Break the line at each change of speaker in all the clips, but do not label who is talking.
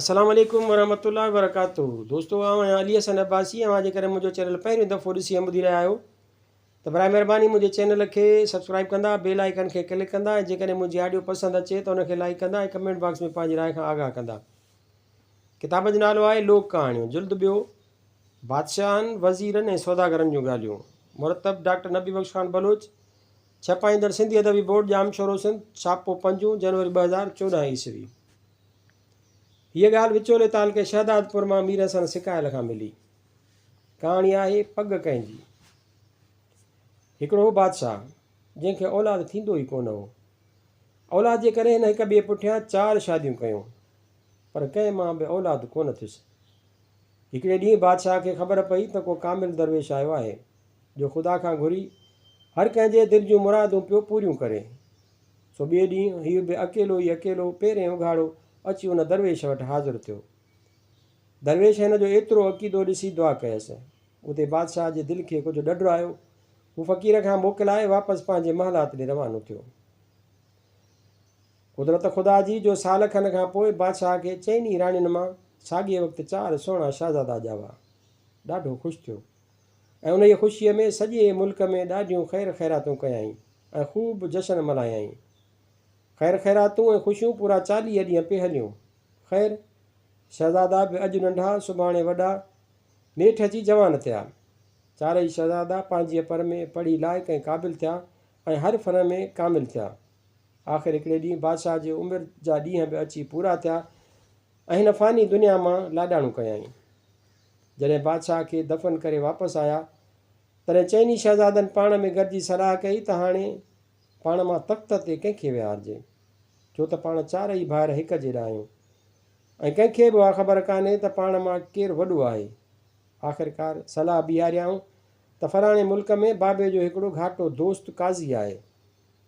अस्सलाम वालेकुम वरहमतुल्लाहि वबरकातुहू। दोस्तों आउं अली हसन अब्बासी ऐं जेकॾहिं मुंहिंजो चैनल पहिरियों दफ़ो ॾिसी ॿुधी रहिया आहियो त बराए महिरबानी मुंहिंजे चैनल खे सब्सक्राइब कंदा, बेल आइकन खे क्लिक कंदा ऐं जेकॾहिं मुंहिंजी ऑडियो पसंदि अचे त उनखे लाइक कंदा ऐं कमेंट बॉक्स में पंहिंजी राय खां आगाह कंदा। किताब जो नालो आहे लोक कहाणियूं, जुल्द ॿियो, बादशाहनि वज़ीरनि ऐं सौदागरनि जूं ॻाल्हियूं। मुरतब डॉक्टर नबी बख़्श ख़ान बलोच, छपाईंदड़ सिंधी अदबी बोर्ड जाम शोरो सिंध, छापो 5 जनवरी 2014 ईस्वी। हीअ ॻाल्हि विचोले तालुके शहदादपुर मां मीर हसन सिकायल खां मिली। कहाणी आहे पग कंहिंजी। हिकिड़ो बादशाह जंहिंखे औलाद थींदो ई कोन हो। औलाद जे करे हिन हिक ॿिए पुठियां 4 शादियूं कयूं, पर कंहिं मां बि औलाद कोन थियुसि। हिकिड़े ॾींहुं बादशाह खे ख़बर पई त को कामिल दरवेश आयो आहे जो ख़ुदा खां घुरी हर कंहिंजे दिलि जूं मुरादूं पियो पूरियूं करे। सो ॿिए ॾींहुं हीउ बि अकेलो पहिरें उघाड़ो अची उन दरवेश वटि हाज़िर थियो। दरवेश हिन जो एतिरो अक़ीदो ॾिसी दुआ कयसि। उते बादशाह जे दिलि खे कुझु ॾढु आयो। हू फ़क़ीर खां मोकिलाए वापसि पंहिंजे महलात ॾे रवानो थियो। कुदरत ख़ुदा जी जो साल खनि खां पोइ बादशाह खे 4 राणियुनि मां साॻिए वक़्तु 4 सुहिणा शहज़ादा ॼावा। ॾाढो ख़ुशि थियो ऐं उन ख़ुशीअ में सॼे मुल्क में ॾाढियूं ख़ैर ख़ैरातूं कयाई ऐं ख़ूब जश्न मल्हायाई। ख़ैर ख़ैरातूं ऐं ख़ुशियूं पूरा 40 ॾींहं पिए हलियूं। ख़ैर शहज़ादा बि अॼु नंढा सुभाणे वॾा, नेठि अची जवान थिया। 4 शहज़ादा पंहिंजे पर में पढ़ी लाइक़ ऐं क़ाबिल थिया ऐं हर फ़न में कामिल थिया। आख़िर हिकिड़े ॾींहुं बादशाह जे उमिरि जा ॾींहं बि अची पूरा थिया ऐं हिन फ़ानी दुनिया मां लाॾाणूं कयाई। जॾहिं बादशाह खे दफ़न करे वापसि आया तॾहिं 4 शहज़ादनि पाण में गॾिजी सलाह कई त हाणे पाण मां तख़्त ते कंहिंखे विहारिजे, छो त पाण 4 भाउर हिक जहिड़ा आहियूं ऐं कंहिंखे बि उहा ख़बर कान्हे त पाण मां केरु वॾो आहे। आख़िरकार सलाह बीहारियाऊं त फलाणे मुल्क में बाबे जो हिकिड़ो घाटो दोस्त काज़ी आहे,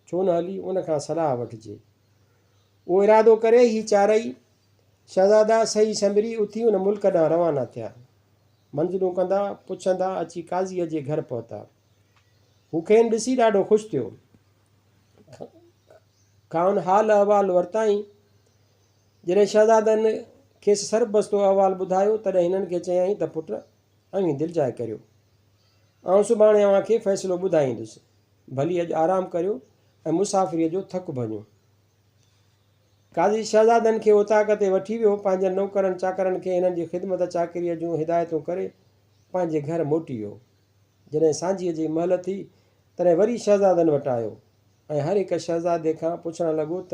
छो न हली उन खां सलाह वठिजे। उहो इरादो करे ही 4 शहज़ादा सही संभरी उथी उन मुल्क ॾांहुं रवाना थिया। मंज़िलूं कंदा पुछंदा अची काज़ीअ जे घर पहुता। हू खेनि ॾिसी ॾाढो ख़ुशि थियो। खाउन हाल अहवाल वरिताई। जॾहिं शहज़ादनि खेसि सरबस्तो अहवाल ॿुधायो तॾहिं हिननि खे चयाईं त पुट अव्हीं दिलि जाए करियो, ऐं सुभाणे अव्हांखे फ़ैसिलो ॿुधाईंदुसि। भली अॼु आराम करियो ऐं मुसाफ़िरीअ जो थकु भञो। काज़ी शहज़ादनि खे उताक ते वठी वियो। पंहिंजनि नौकरनि चाकरनि खे हिननि जी ख़िदमत चाकरीअ जूं हिदायतूं करे पंहिंजे घर मोटी वियो। जॾहिं सांझीअ जी महिल थी तॾहिं वरी शहज़ादनि वटि आयो ऐं हर हिक शहज़ादे खां पुछणु लॻो त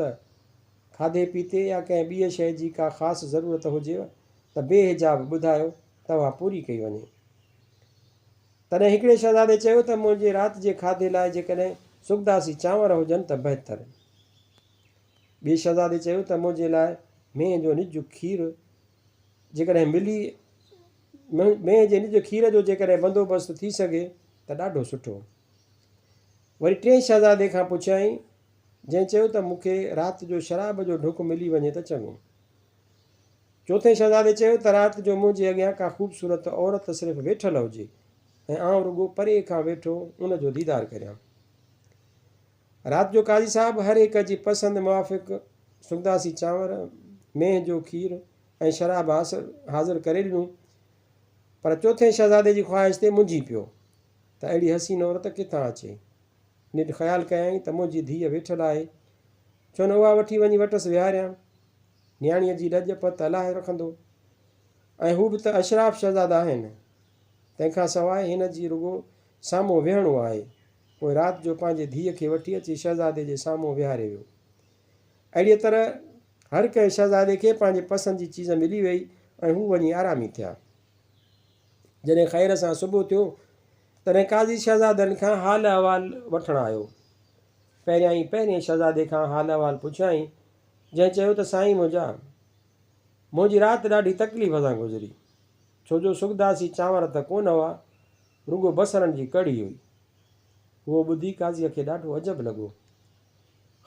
खाधे पीते या कंहिं ॿिए शइ जी का ख़ासि ज़रूरत हुजेव त बेहिजाब ॿुधायो, तव्हां पूरी कई वञे। तॾहिं हिकिड़े शहज़ादे चयो त मुंहिंजे राति जे खाधे लाइ जेकॾहिं सुखदासी चांवर हुजनि त बहितरु। ॿिए शहज़ादे चयो त मुंहिंजे लाइ मेंह जो निज खीरु जेकॾहिं मिली मेंह जे निज खीर जो जेकॾहिं बंदोबस्तु थी सघे त ॾाढो सुठो। वरी 3 शहज़ादे खां पुछियईं, जंहिं चयो त मूंखे राति जो शराब जो ढुक मिली वञे त चङो। 4 शहज़ादे चयो त राति जो मुंहिंजे अॻियां का ख़ूबसूरत औरत सिर्फ़ु वेठल हुजे ऐं आउं रुॻो परे खां वेठो उन जो दीदार करियां। राति जो काज़ी साहिबु हर हिक जी पसंदि मुआफ़िक़ सुखदासी चांवर, मेंह जो खीरु ऐं शराब हाज़िर करे ॾिनूं, पर 4 शहज़ादे जी ख़्वाहिश ते मुंझी पियो त अहिड़ी हसीन औरत किथां अचे। नित ख़्यालु कयईं त मुंहिंजी धीअ वेठल आहे, छो न उहा वठी वञी वटसि विहारियां। न्याणीअ जी लॼ पत अलाए रखंदो ऐं हू बि त अशराफ़ शहज़ादा आहिनि। तंहिंखां सवाइ हिन जी रुॻो साम्हूं विहणो आहे। पोइ राति जो पंहिंजे धीअ खे वठी अची शहज़ादे जे साम्हूं विहारे वियो। अहिड़ीअ तरह हर कंहिं शहज़ादे खे पंहिंजे पसंदि जी चीज़ मिली वई ऐं हू वञी आरामी थिया। जॾहिं ख़ैर सां सुबुह थियो तॾहिं काज़ी शहज़ादनि खां हाल अहवाल वठणु आयो। पहिरें शहज़ादे खां हाल अहवाल पुछियाईं, जंहिं चयो त साईं मुंहिंजी राति ॾाढी तकलीफ़ सां गुज़री, छो जो सुखदासी चांवर त कोन हुआ, रुॻो बसरनि जी कढ़ी हुई। उहो ॿुधी काज़ीअ खे ॾाढो अजब लॻो।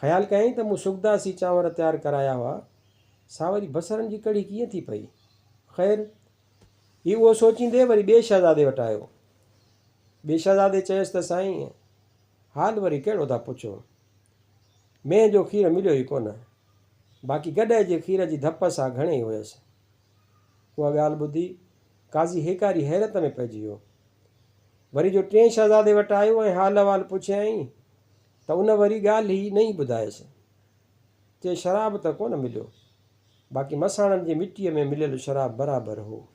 ख़्यालु कयईं त मूं सुखदासी चांवर तयारु कराया हुआ, सा वरी बसरनि जी कढ़ी कीअं थी पई। ख़ैर हीउ उहो सोचींदे वरी ॿिए शहज़ादे वटि आयो। ॿिए शहज़ादे चयसि त साईं हाल वरी कहिड़ो था पुछो, मेंह जो खीरु मिलियो ई कोन, बाक़ी गॾे जे खीर जी धप सां घणेई हुयसि। उहा ॻाल्हि ॿुधी काज़ी हेकारी हैरत में पइजी वियो। वरी जो टे शहज़ादे वटि आयो ऐं हाल अहिवाल पुछियईं त उन वरी ॻाल्हि ई न ई ॿुधायसि। चए शराब त कोन मिलियो, बाक़ी मसाणनि जी मिटीअ में मिलियल शराब बराबरि हो।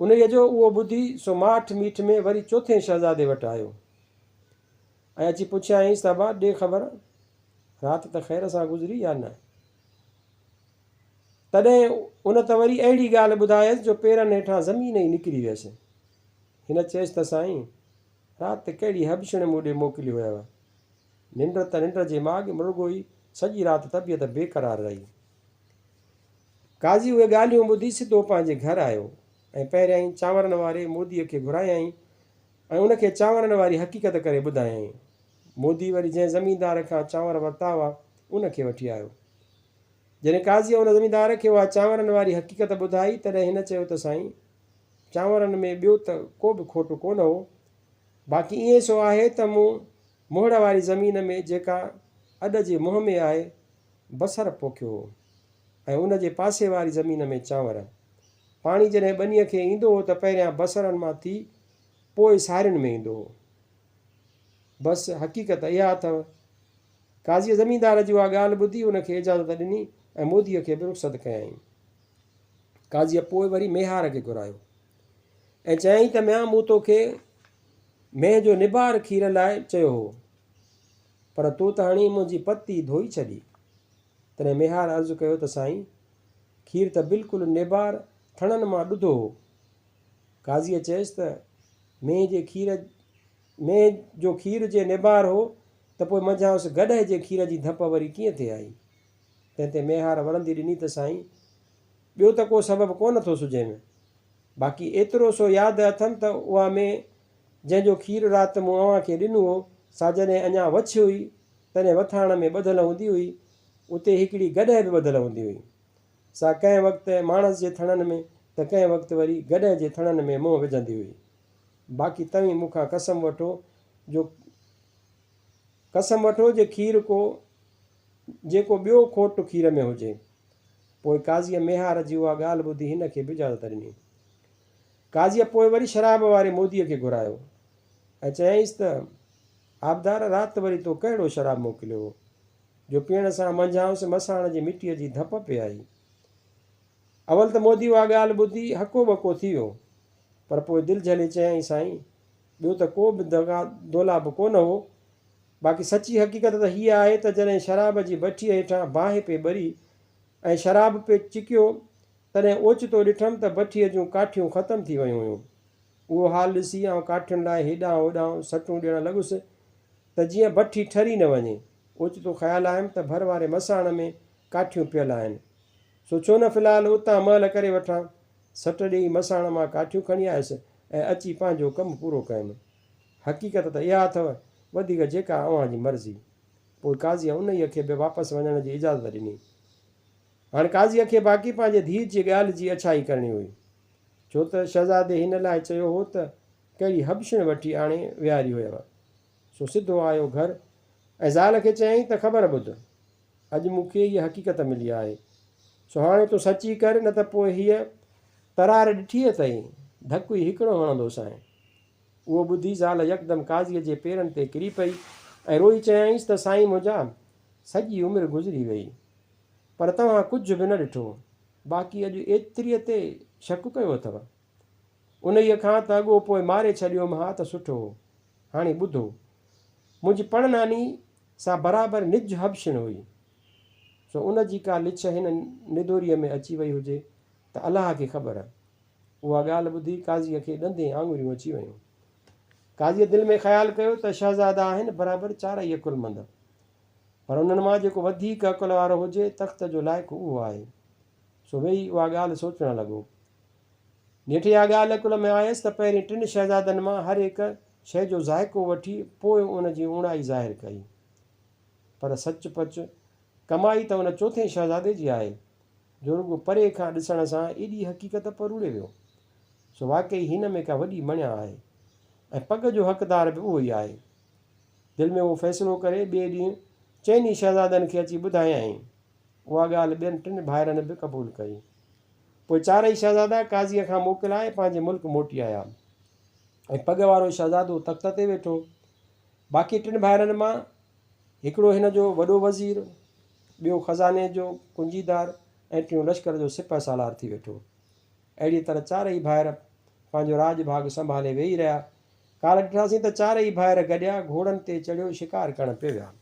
उन जो उहो ॿुधी सो माठ मीठ में वरी चोथे शहज़ादे वटि आयो ऐं अची पुछियईंसि त अबा ॾे ख़बर, राति त ख़ैर सां गुज़री या न? तॾहिं उन त वरी अहिड़ी ॻाल्हि ॿुधायसि जो पेरनि हेठां ज़मीन ई निकिरी वियसि। हिन चयसि त साईं, राति कहिड़ी हबशण मूं ॾे मोकिली हुयव, निंड त निंड जे माॻ मुर्गो ई सॼी राति तबियत बेक़रार रही। काज़ी उहे ॻाल्हियूं ॿुधी सिधो पंहिंजे घर आयो ऐं पहिरियां ई चांवरनि वारे मोदीअ खे घुरायईं ऐं उनखे चांवरनि वारी हक़ीक़त करे ॿुधायईं। मोदी वरी जंहिं ज़मीनदार खां चांवर वरिता हुआ उनखे वठी आयो। जॾहिं काज़ीअ उन ज़मीनदार खे उहा चांवरनि वारी हक़ीक़त ॿुधाई तॾहिं हिन चयो त साईं, चांवरनि में ॿियो त को बि खोट कोन हो, बाक़ी ईअं सो आहे त मूं मोहड़ वारी ज़मीन में जेका अॾ जे मुंहं में आहे बसर पोखियो हो ऐं उन जे पासे वारी ज़मीन में चांवर। पाणी जॾहिं ॿनीअ खे ईंदो हो त पहिरियां बसरनि मां थी पोइ सारियुनि में ईंदो हो। बसि हक़ीक़त इहा अथव। काज़ीअ ज़मीनदार जी उहा ॻाल्हि ॿुधी उनखे इजाज़त ॾिनी ऐं मोदीअ खे बि रुख़्सत कयईं। काज़ीअ पोइ वरी मेहार खे घुरायो ऐं चयईं त म्या मूं तोखे मेंह जो निबार खीर लाइ चयो हो, पर तूं त हाणे मुंहिंजी पती धोई छॾी। तॾहिं मेहार अर्ज़ु कयो त साईं, खीर त बिल्कुलु निबार थणनि मां ॾुधो हो। काज़ीअ चयसि त मेंह जो खीर जे निबार हो त पोइ मंझांसि गॾह जे खीर जी धप वरी कीअं थिए आई? तंहिं ते मेहार वरंदी ॾिनी त साईं, ॿियो त को सबबु कोन थो सुझे में, बाक़ी एतिरो सो यादि अथमि त उहा में जंहिंजो खीर राति मूं अव्हां खे ॾिनो हो, सा जॾहिं अञा वछ हुई तॾहिं वथाण में ॿधल हूंदी हुई, उते हिकिड़ी गॾह बि ॿधल हूंदी हुई। सा कंहिं वक़्तु माणस जे थणनि में त कंहिं वक़्तु वरी गॾह जे थणनि में मुंहुं विझंदी हुई। बाक़ी तव्हीं मूंखां कसम वठो जे खीर को जेको ॿियो खोट खीर में हुजे। पोइ काज़ीअ मेहार जी उहा ॻाल्हि ॿुधी हिन खे बि इजाज़त ॾिनी। काज़ीअ पोइ वरी शराब वारे मोदीअ खे घुरायो ऐं चयईंसि त आबदार, राति वरी तो कहिड़ो शराब मोकिलियो हो जो पीअण सां मंझांसि मसाण जी मिटीअ जी धप पे आई? अवल त मोदी उहा ॻाल्हि ॿुधी हको बको थी वियो, पर पोइ दिलि झले चयईं साईं, ॿियो त को बि दौलाब कोन हो, बाक़ी सची हक़ीक़त त हीअ आहे त जॾहिं शराब जी भठीअ हेठां बाहि पे ॿरी ऐं शराब पे चिकियो तॾहिं ओचितो ॾिठमि त भठीअ जूं काठियूं ख़तमु थी वियूं हुयूं। उहो हाल ॾिसी आउं काठियुनि लाइ हेॾां होॾां सटूं ॾियणु लॻुसि त जीअं भठी ठरी न वञे। ओचितो ख़्यालु आयुमि त भर वारे मसाण में काठियूं पियल आहिनि, सो छो न फ़िलहालु उतां महल करे वठां। सट ॾेई मसाण मां काठियूं खणी आयुसि ऐं अची पंहिंजो कमु पूरो कयुमि। हक़ीक़त त इहा अथव, वधीक जेका अव्हां जी मर्ज़ी। पोइ काज़ीअ उन खे बि वापसि वञण जी इजाज़त ॾिनी। हाणे काज़ीअ खे बाक़ी पंहिंजे धीउ जी ॻाल्हि जी अछाई करणी हुई, छो त शहज़ादे हिन लाइ चयो हो त कहिड़ी हबशण वठी आणे विहारी हुयव। सो सिधो आयो घर ऐं ज़ाल खे चयईं त ख़बर ॿुध, अॼु मूंखे हीअ हक़ीक़त मिली आहे, सो हाणे तूं सची कर, न त पोइ हीअ तरार ॾिठी अथई धकु ई हिकिड़ो हणंदोसांइ। उहो ॿुधी ज़ाल यकदमि काज़ीअ जे पेरनि ते किरी पई ऐं रोई चयईंसि त साईं मुंहिंजा, सॼी उमिरि गुज़री वई, पर तव्हां कुझु बि न ॾिठो, बाक़ी अॼु एतिरीअ ते शक कयो अथव। उन्हीअ खां त अॻो पोइ मारे छॾियोमि हा त सुठो हो। हाणे ॿुधो, मुंहिंजी पणनानी सां बराबरि निज हबशण हुई, सो उन जी का लिछ हिन निदोरीअ में अची वई हुजे त अलाह खे ख़बर। उहा ॻाल्हि ॿुधी काज़ीअ खे ॾंदे आङुरियूं अची वयूं। काज़ीअ दिलि में ख़्यालु कयो त शहज़ादा आहिनि बराबरि चारई अकुलमंद, पर उन्हनि मां जेको वधीक अकुल वारो हुजे तख़्त जो लाइक़ु उहो आहे। सो वेही उहा ॻाल्हि सोचणु लॻो। नेठि इहा ॻाल्हि अकुल में आयसि त पहिरीं टिनि शहज़ादनि मां हर हिकु शइ जो ज़ाइक़ो वठी पोइ उन जी उणाई ज़ाहिर कई, पर सचपच कमाई त उन चोथे शहज़ादे जी आहे जो रुॻो परे खां ॾिसण सां एॾी हक़ीक़त परूड़े वियो। सो वाक़ई हिन में का वॾी मञा आहे ऐं पग जो हक़दार बि उहो ई आहे। दिलि में उहो फ़ैसिलो करे ॿिए ॾींहुं चइनी शहज़ादनि खे अची ॿुधायईं। उहा ॻाल्हि ॿियनि टिनि भाइरनि बि क़बूलु कई। पोइ चारई शहज़ादा काज़ीअ खां मोकिलाए पंहिंजे मुल्क मोटी आया ऐं पग वारो शहज़ादो तख़्त ते वेठो। बाक़ी 3 भाइरनि मां हिकिड़ो हिन जो वॾो वज़ीर, ॿियो ख़ज़ाने जो कुंजीदार ऐं टियों लश्कर जो सिपह सालार थी वेठो। अहिड़ी तरह चारई भाइर पंहिंजो राज भाग संभाले वेही रहिया। काल्ह ॾिठासीं त चारई भाइर गॾिया घोड़नि ते चढ़ियो शिकार करण पिया विया।